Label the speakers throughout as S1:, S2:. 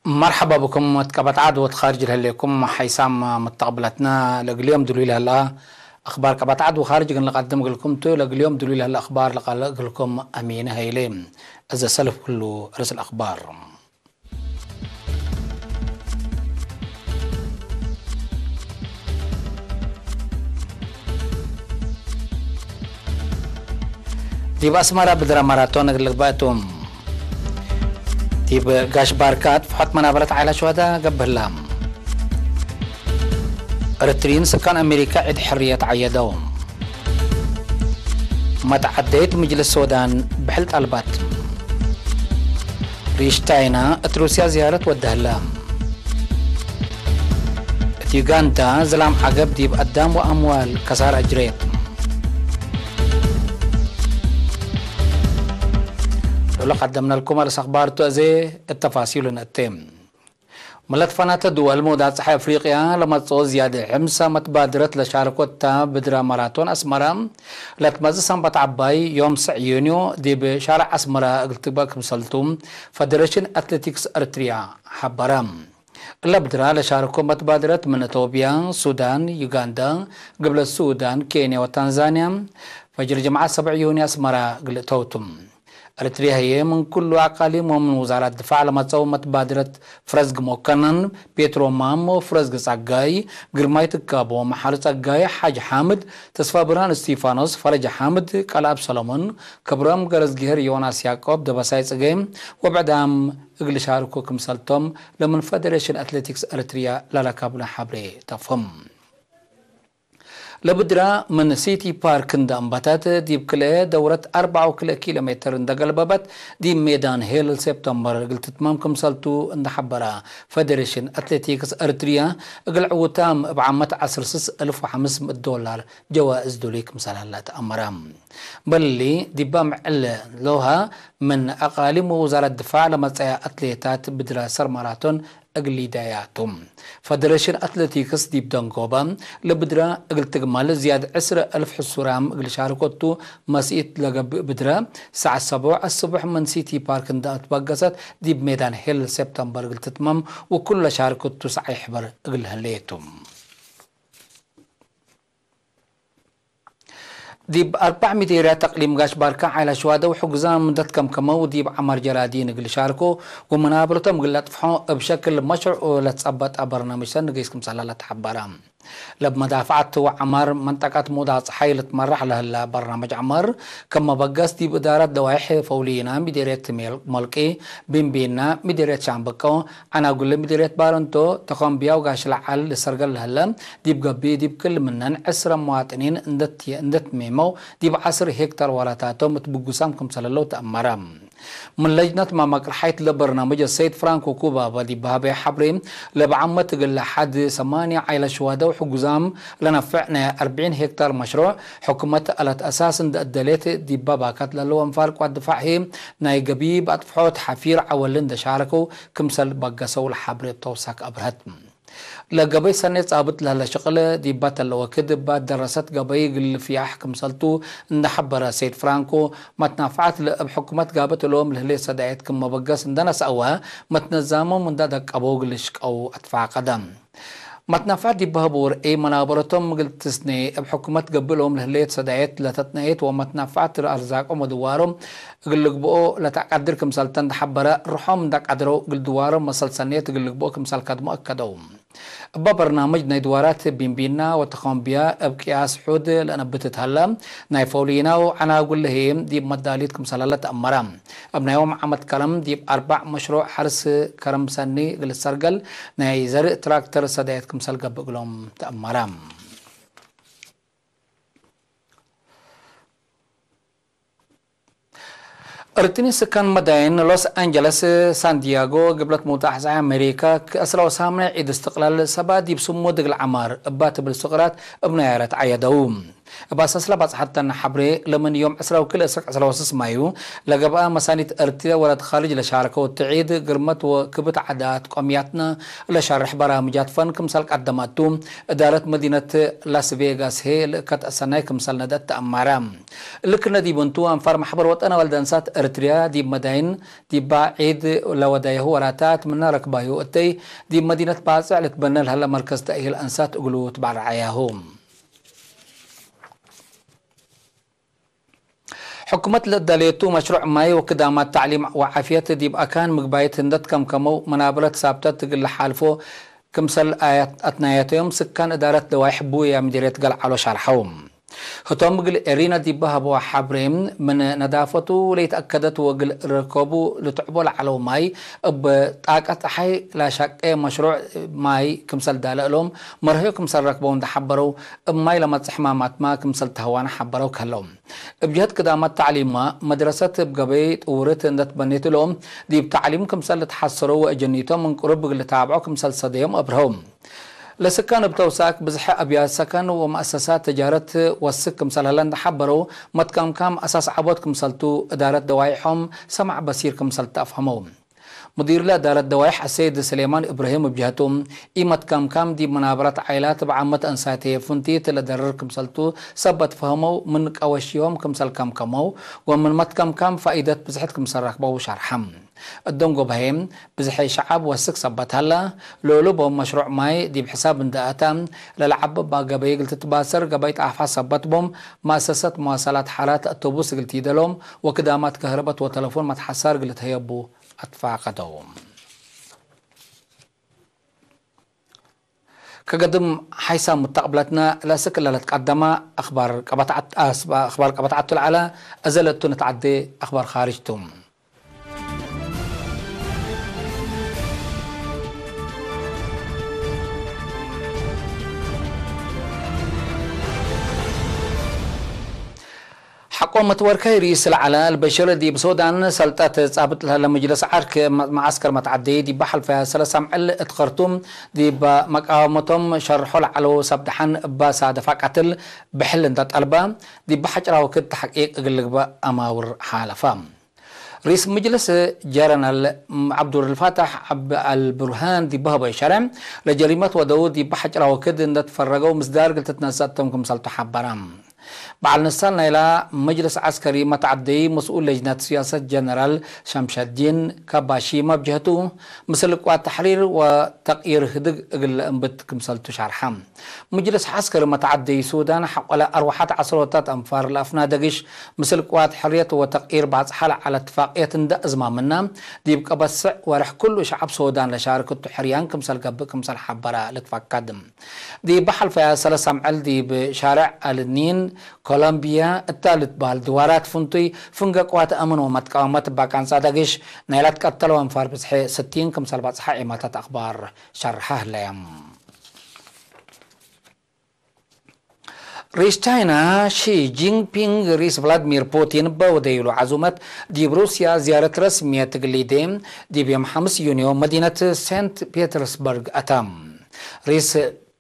S1: مرحبا بكم تكبت عاد وتخارج لكم حيسام متقبلتنا لقليوم دليل هلا اخبار كبت عاد وخارج نقدم لكم تو لقليوم دليل هلا اخبار لكم امين هيلين اذا سلف كله رسل اخبار دي باسمرا بدرا ماراثون اللي تيب قاش باركات فحط منابرة على شهداء قبل لام ارترين سكان امريكا عد حرية عيدهم ما تعديت مجلس السودان بحل طلبات ريشتاينا اتروسيا زيارة ودهلام يوغندا زلام عقب ديب قدام واموال كسار اجريت لو قدمنا لكم الاخبار تؤذي التفاصيل التام ملت فنات الدول مودات صحي افريقيا لما تصوز زياده حمسه متبادرت لشاركوتا بدرا ماراثون اسمرا لتمز سنبت عباي يوم 9 يونيو دي بشارع اسمرا قلتبك مسلتوم فدريشن اتلتيكس ارتريا حبرام الابدرا لشاركوا متبادرت من اثيوبيا السودان يوغندا قبل السودان كينيا وتنزانيا فجر جمعة 7 يونيو اسمرا قلتوتم ارتريا هي من كل اقاليم ومن وزارة الدفاع لما تصوم متبادرة فرزق موكنن بيترو مامو فرزق صقاي قرماي تكابو محل صقاي حاج حامد تصفى برهان ستيفانوس فرج حامد قلاب سلمون كبرام قرز جهر يوناس يعقوب دبساي صقايم وبعدام اقل شاركو كمسالتهم لمن فدريشن اتلتيكس ارتريا للكابنا حبري تفهم لبدرا من سيتي بارك اندامباتات ديب كلا دورة 4 كيلومتر اندقلببت دي ميدان هيل سبتمبر قلت تمامكم سالتو اندحبرا فدريشن اتلتيكس ارتريا اقل عوتام بعمة 10,500 دولار جوائز دوليك مسالات امرام بلي ديبام عل لوها من اقاليم وزارة الدفاع لما تسايا اتليتات بدرا سر ماراثون اقلي داياتهم فدريشن اتلتيكس ديب دانكوبا لبدرا اقل تقمال زيادة 10,000 حسورام اقل شاركوتو مسيت لقب بدرا ساعة 7 الصبح من سيتي بارك اندات بقصت ديب ميدان هيل سبتمبر اقل تتمم وكل شاركوتو سعي حبر اقل هليتهم ديب 400 ريال تقليم قاش باركا على شواده وحجزان مدة كمو ديب عمر جرادين قل شاركو ومنابرتهم قلت فحو بشكل مشروع لتصبت برنامج سنقيسكم سلالة حبارام لب مدافعت وعمر منطقة مودات حيلة مرح لها برنامج عمر كما بقاس ديب إدارة دوائح فولينا مديرية ملكي بينا مديرية شامبكو أنا أقول مديرية بارنتو تقوم بيا وقاش العال لسرقل هلا ديب قبي ديب كل منن 10 مواطنين اندت ميمو ديب 10 هكتار وراتاتو متبقسامكم سلالو تأمرام من لجنة ما مقرحيت لبرنامج السيد فرانكو كوبا ودي بابي حبريم لبعمة قل حد 8 عيلة شهداء وحجزام لنفعنا 40 هكتار مشروع حكومة ألت أساس الدليت دي بابا كات للو انفارق والدفاع هي ناي قبيب أطفحوت حفير عولين دشاركو كمسل بقسو الحبري توساك أبرهت لقبي سنة صابت لها شغلة دي باتل وكذب بعد درست قبي قل في أحكم سلطو نحبر سيد فرانكو ما تنافعت بحكومة قابت لهم لهلي صدايت كما بقاس اندنا سأوها ما تنزامو من دادك أبو قلشك أو أدفع قدم ما تنافعت دي بهبور اي منابرتهم قلت تسني بحكومة قبلهم لهليت صدايت لتتنايت وما تنافعت الأرزاق ومدوارهم قل لك بقو لتقدر كمسال تندحبرا روحهم داك قدروا قل دوارهم مسال سنيت قل لك بقو كمسال كاد مؤكدهم ببرنامج نيدوارات بينا وتقوم بها بقياس حود لأنا بتتهلا ناي فولينا وأنا أقول لهم دي مداليتكم سلالة أمرام ابن يوم عمد كرم دي 4 مشروع حرس كرم سني قل السرقل ناي زرق تراكتر صدايتكم سلقة بقلهم تأمرام ارتني سكان مدائن لوس أنجلس سان دياغو قبلت متحدة أمريكا كأسرة وسامنة عيد استقلال سبا دي بسمو دقل عمار بات بالسقرات ابن يارات عيدوم باساس لا بس حتى حبري لمن يوم عسرة وكل أسرق عسرة وسس مايو لقبا مسانيت ارتيا ولد خارج لشاركه وتعيد قرمت وكبت عادات قومياتنا لشرح برامجات فن كمثال قدمتهم إدارة مدينة لاس فيغاس هي كت أسناي كمثال ندت أمارام لكن دي بنتو أنفار محبر وطنا والدنسات ارتريا دي مدين دي بعيد لودايه وراتات من ركبايو اتي دي مدينة باسع لتبنى هلا مركز تأهيل أنسات أقولوا تبع رعاياهم حكومة لداليتو مشروع ماي وكدامات تعليم وعافية دي بأكان مقبايت هندت كمو منابلة ثابتة تقل حالفو كمسل آيات أتناياتهم سكان إدارة لوايح بويا مديرية قل على شرحهم هتوم قل إرينا دي بهبو حبريم من ندافته ليتأكدت وقل ركوبو لتعبول على ماي بطاقة حي لا شك مشروع ماي كمسل دالالهم مرهيو كمسل ركبون دحبرو ماي لما تحمامات ما كمسل تهوان حبرو كلهم بجهد كدامات تعليم مدرسة بقبيت ورت اندت بنيت لهم دي بتعليم كمسل تحصروا وأجنيتهم من قرب قل تابعوا كمسل صديهم أبرهم لسكان بتوساك بزح أبيات سكن ومؤسسات تجارة والسك مسلهلند حبروا متكم كام أساس عبودكم سلتو إدارة دوايحهم سمع بصيركم سلت أفهمهم مدير لا إدارة دوايح السيد سليمان إبراهيم بجهتهم إيمت كام دي منابرات عائلات بعمة أنساتي فنتيت لدرركم سلتو سبت فهموا من قواشيهم كمسل كمو ومن مت كام فائدة بزحتكم سرقبوا شرحم الدونغو بهيم بزحي شعب وسك سبت هلا لولو بهم مشروع ماي دي بحساب انداءتام للعب باقبي قلت تباسر قبيت أحفا سبت بهم مؤسسة مواصلات حالات التوبوس قلت يدلهم وكدامات كهربات وتلفون متحسار قلت هيبو أتفاقدهم كقدم حيث مستقبلتنا لا سكل لا تقدم أخبار قبطعت العلا أزلت نتعدي أخبار خارجتم حكومة وركاي رئيس العلا البشير دي بسودان سلطات صابت لها لمجلس عرك معسكر متعدي دي بحل فيها سلسة معل اتخرتم دي بمقاومتهم شرحوا العلو سبدحان باسا دفاع قتل بحل اندات ألبا دي بحجرا وكد تحقيق اقلق أماور حالفام رئيس مجلس جارنا عبد الفتاح البرهان دي بهبا شرم لجريمة وداود دي بحجرا وكد اندات فرقوا مصدار قلت تنساتهم سلطة حبرام بعد نصلنا إلى مجلس عسكري متعدي مسؤول لجنة سياسة جنرال شمس الدين كباشيما بجهته مثل قوات تحرير وتغيير هدق اقل انبت كمسل تشارحم مجلس عسكري متعدي سودان حق على أروحات عصروتات أنفار الأفنا دقش مثل قوات حرية وتغيير بعض حال على اتفاقية دا أزمامنا دي بقى بس ورح كل شعب سودان لشاركة تحريان كمسل قب كمسل حبرا لتفاق قدم دي بحل فيها سلسة معل دي بشارع النين كولومبيا الثالث بالدوارات فنتي فنجا قوات أمن ومتقاومات باكان صادقش نيلات قتلوا أنفار بصحي 60 كمسل بصحي عماتات أخبار شرحه لهم رئيس تشاينا شي جين بينغ رئيس فلاديمير بوتين بوديلو عزومة دي بروسيا زيارة رسمية تقليدين دي بيوم 5 يونيو مدينة سانت بيترسبرغ أتام رئيس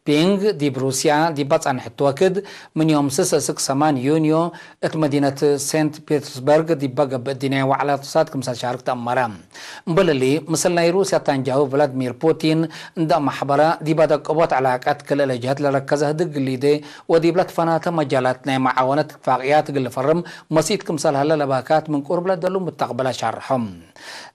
S1: بينغ دي بروسيا دي بطعن حتوكد من يوم 6 يونيو ات مدينة سانت بيترسبرغ دي بقى بالدنيا وعلى اقتصاد كمسال شارك تأمرام مبللي مثل روسيا تنجاو فلاديمير بوتين اندا محبرة دي بدا قبوت علاقات كل الجهات لركزها دق اللي دي ودي بلاد فناتا مجالاتنا معاونة اتفاقيات قل فرم مسيد كمسال هلا لباكات من قرب لدلو متقبلة شرحهم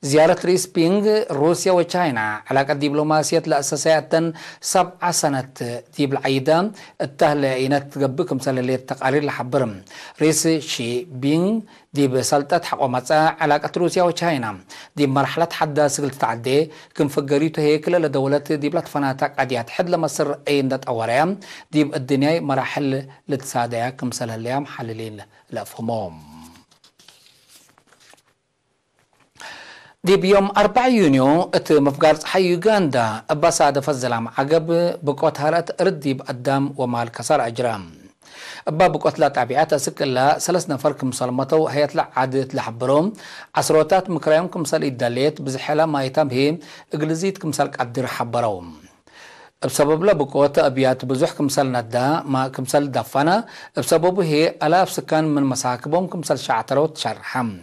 S1: زيارة رئيس بينغ روسيا وتشاينا علاقة دبلوماسية لأساسيات 7 سنة دي بالعيدة التهلة عينات قبكم سنة اللي التقارير لحبرم رئيس شي بينغ دي بسلطة حقومات علاقة روسيا وتشاينا دي مرحلة حدا سقل تعدي كم فقريته هيك لدولة دي بلاد فناتك عديات حد لما سر اين دات اوريام دي الدنيا مراحل لتساعدها كم سنة اللي محللين لأفهمهم دي بيوم 4 يونيو ات مفقار حي يوغندا بسادة فالزلام عقب بقوت هارات ردي بقدام ومال كسر أجرام بقوت لا تابعات سكلا 3 نفر كمسلمتو هيطلع عادة لحبروم عصروتات مكرايم كمسل إداليت بزحلا ما يتم هي إقلزيت كمسل قدر حبروم بسبب لا بقوة أبيات بزح كمثال ندا ما كمثال دفنا بسببه هي آلاف سكان من مساكبهم كمثال شعتروت شرحم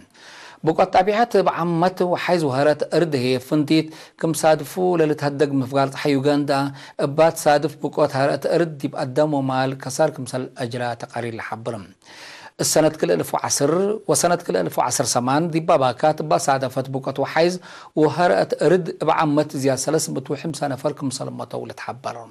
S1: بقى طبيعات بعمت وحيز وهرات أرد هي فنديت كم صادفوا للتهدق مفقالة حيوغاندا بات صادف بقى هرات أرد يبقى الدم ومال كسار كمثال أجراء تقارير لحبرم السنة كل 1010 وسنة كل 1010 دي باباكات بصادفت بقى وحيز وهرات أرد بعمت زياد سلس بتوحم سنة فرق مسلمة طولة حبرم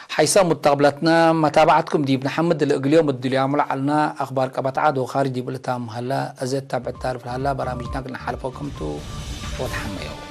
S1: حيث متقبلتنا متابعتكم دي ابن حمد اليوم اليوم لعلنا اخبار قبطعات وخارجي بلتام هلا ازيد تابع التعرف هلا برامجنا قلنا حلفوكم تو وتحميو